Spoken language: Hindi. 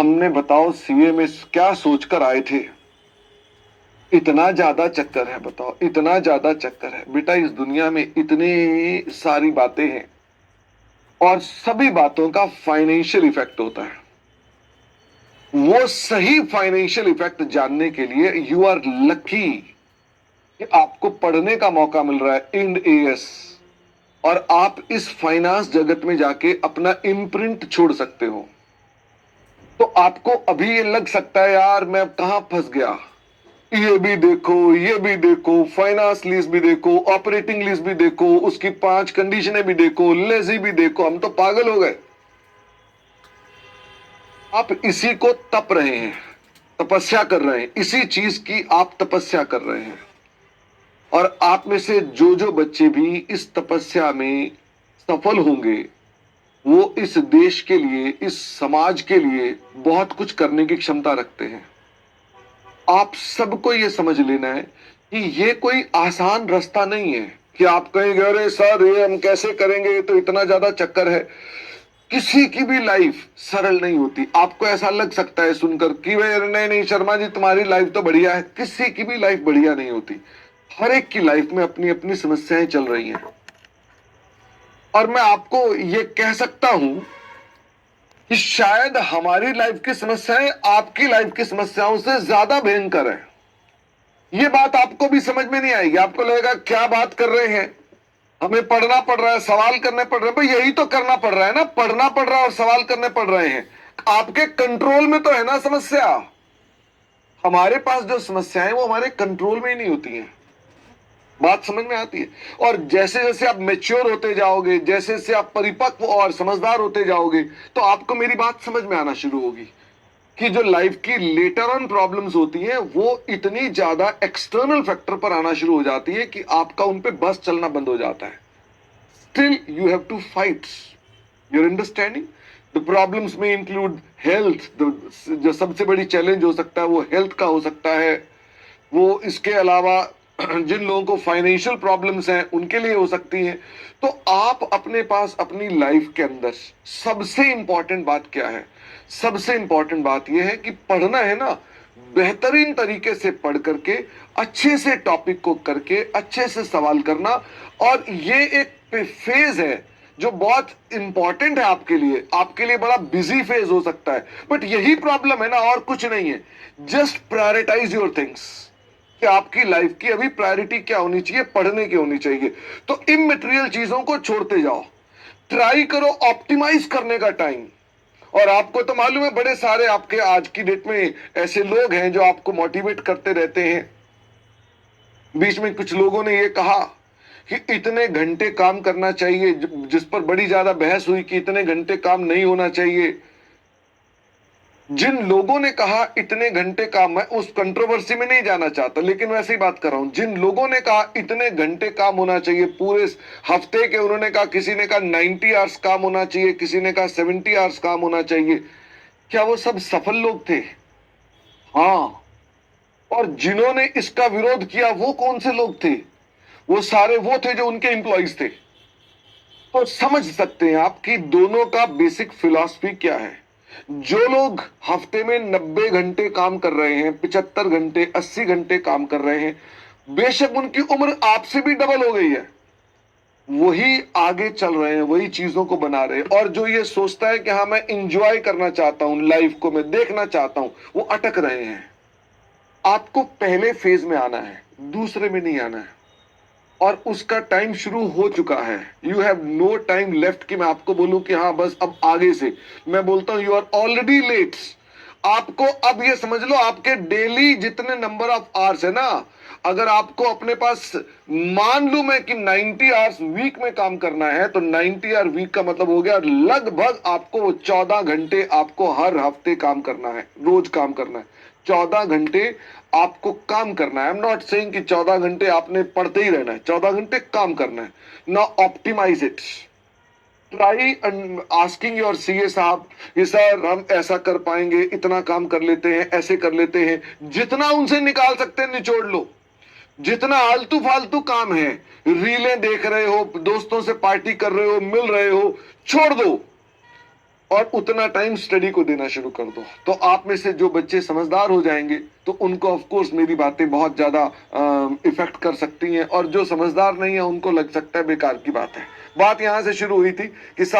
हमने बताओ सीए में क्या सोचकर आए थे। इतना ज्यादा चक्कर है, बताओ इतना ज्यादा चक्कर है बेटा। इस दुनिया में इतनी सारी बातें हैं और सभी बातों का फाइनेंशियल इफेक्ट होता है। वो सही फाइनेंशियल इफेक्ट जानने के लिए यू आर लकी कि आपको पढ़ने का मौका मिल रहा है इंड एएस, और आप इस फाइनेंस जगत में जाके अपना इम्प्रिंट छोड़ सकते हो। तो आपको अभी ये लग सकता है यार मैं कहां फंस गया, ये भी देखो, ये भी देखो, फाइनेंस लीज भी देखो, ऑपरेटिंग लीज भी देखो, उसकी 5 कंडीशनें भी देखो, लेजी भी देखो, हम तो पागल हो गए। आप इसी को तप रहे हैं, तपस्या कर रहे हैं, इसी चीज की आप तपस्या कर रहे हैं। और आप में से जो जो बच्चे भी इस तपस्या में सफल होंगे वो इस देश के लिए, इस समाज के लिए बहुत कुछ करने की क्षमता रखते हैं। आप सबको यह समझ लेना है कि यह कोई आसान रास्ता नहीं है कि आप कहेंगे अरे सर ये हम कैसे करेंगे, ये तो इतना ज्यादा चक्कर है। किसी की भी लाइफ सरल नहीं होती। आपको ऐसा लग सकता है सुनकर कि भाई नहीं नहीं शर्मा जी तुम्हारी लाइफ तो बढ़िया है। किसी की भी लाइफ बढ़िया नहीं होती। हर एक की लाइफ में अपनी अपनी समस्याएं चल रही हैं। और मैं आपको यह कह सकता हूं कि शायद हमारी लाइफ की समस्याएं आपकी लाइफ की समस्याओं से ज्यादा भयंकर है। यह बात आपको भी समझ में नहीं आएगी। आपको लगेगा क्या बात कर रहे हैं, हमें पढ़ना पड़ रहा है, सवाल करने पड़ रहे हैं। भाई यही तो करना पड़ रहा है ना, पढ़ना पड़ रहा है और सवाल करने पड़ रहे हैं। आपके कंट्रोल में तो है ना समस्या। हमारे पास जो समस्याएं वो हमारे कंट्रोल में ही नहीं होती हैं। बात समझ में आती है। और जैसे जैसे आप मैच्योर होते जाओगे, जैसे जैसे आप परिपक्व और समझदार होते जाओगे, तो आपको मेरी बात समझ में आना शुरू होगी कि जो लाइफ की लेटर ऑन प्रॉब्लम्स होती हैं वो इतनी ज्यादा एक्सटर्नल फैक्टर पर आना शुरू हो जाती है कि आपका उन पे बस चलना बंद हो जाता है। Still you have to fight your understanding. The problems में इंक्लूड हेल्थ। जो सबसे बड़ी चैलेंज हो सकता है वो हेल्थ का हो सकता है। वो इसके अलावा जिन लोगों को फाइनेंशियल प्रॉब्लम्स हैं उनके लिए हो सकती हैं। तो आप अपने पास अपनी लाइफ के अंदर सबसे इंपॉर्टेंट बात क्या है? सबसे इंपॉर्टेंट बात यह है कि पढ़ना है ना, बेहतरीन तरीके से पढ़ करके, अच्छे से टॉपिक को करके, अच्छे से सवाल करना। और ये एक फेज है जो बहुत इंपॉर्टेंट है आपके लिए। आपके लिए बड़ा बिजी फेज हो सकता है, बट यही प्रॉब्लम है ना, और कुछ नहीं है। जस्ट प्रायोरिटाइज योर थिंग्स कि आपकी लाइफ की अभी प्रायोरिटी क्या होनी चाहिए, पढ़ने की होनी चाहिए। तो इमटेरियल चीजों को छोड़ते जाओ, ट्राई करो ऑप्टिमाइज करने का टाइम। और आपको तो मालूम है बड़े सारे आपके आज की डेट में ऐसे लोग हैं जो आपको मोटिवेट करते रहते हैं। बीच में कुछ लोगों ने यह कहा कि इतने घंटे काम करना चाहिए, जिस पर बड़ी ज्यादा बहस हुई कि इतने घंटे काम नहीं होना चाहिए। जिन लोगों ने कहा इतने घंटे काम, मैं उस कंट्रोवर्सी में नहीं जाना चाहता, लेकिन वैसे ही बात कर रहा हूं। जिन लोगों ने कहा इतने घंटे काम होना चाहिए पूरे हफ्ते के, उन्होंने कहा, किसी ने कहा 90 आवर्स काम होना चाहिए, किसी ने कहा 70 आवर्स काम होना चाहिए। क्या वो सब सफल लोग थे? हाँ। और जिन्होंने इसका विरोध किया वो कौन से लोग थे? वो सारे वो थे जो उनके एम्प्लॉइज थे। तो समझ सकते हैं आप कि दोनों का बेसिक फिलॉसफी क्या है। जो लोग हफ्ते में 90 घंटे काम कर रहे हैं, 75 घंटे, 80 घंटे काम कर रहे हैं, बेशक उनकी उम्र आपसे भी डबल हो गई है, वही आगे चल रहे हैं, वही चीजों को बना रहे हैं। और जो ये सोचता है कि हाँ मैं इंजॉय करना चाहता हूं, लाइफ को मैं देखना चाहता हूं, वो अटक रहे हैं। आपको पहले फेज में आना है, दूसरे में नहीं आना है। और उसका टाइम शुरू हो चुका है। You have no time left कि मैं आपको बोलूं कि हाँ बस अब आगे से। मैं बोलता हूं यू आर ऑलरेडी लेट। आपको अब ये समझ लो, आपके डेली जितने नंबर ऑफ आवर्स है ना, अगर आपको अपने पास मान लूं मैं कि 90 आवर्स वीक में काम करना है, तो 90 आवर वीक का मतलब हो गया लगभग आपको 14 घंटे आपको हर हफ्ते काम करना है, रोज काम करना है। 14 घंटे आपको काम करना है। आई एम नॉट सेइंग कि 14 घंटे आपने पढ़ते ही रहना है, 14 घंटे काम करना है। Now optimise it. Try asking your CA साहब कि सर हम ऐसा कर पाएंगे, इतना काम कर लेते हैं, ऐसे कर लेते हैं। जितना उनसे निकाल सकते हैं निचोड़ लो। जितना आलतू फालतू काम है, रीलें देख रहे हो, दोस्तों से पार्टी कर रहे हो, मिल रहे हो, छोड़ दो। और उतना टाइम स्टडी को देना शुरू कर दो। तो आप में से जो बच्चे समझदार हो जाएंगे तो उनको ऑफ कोर्स मेरी बातें बहुत ज्यादा इफेक्ट कर सकती हैं, और जो समझदार नहीं है उनको लग सकता है बेकार की बात है। बात यहां से शुरू हुई थी कि साहब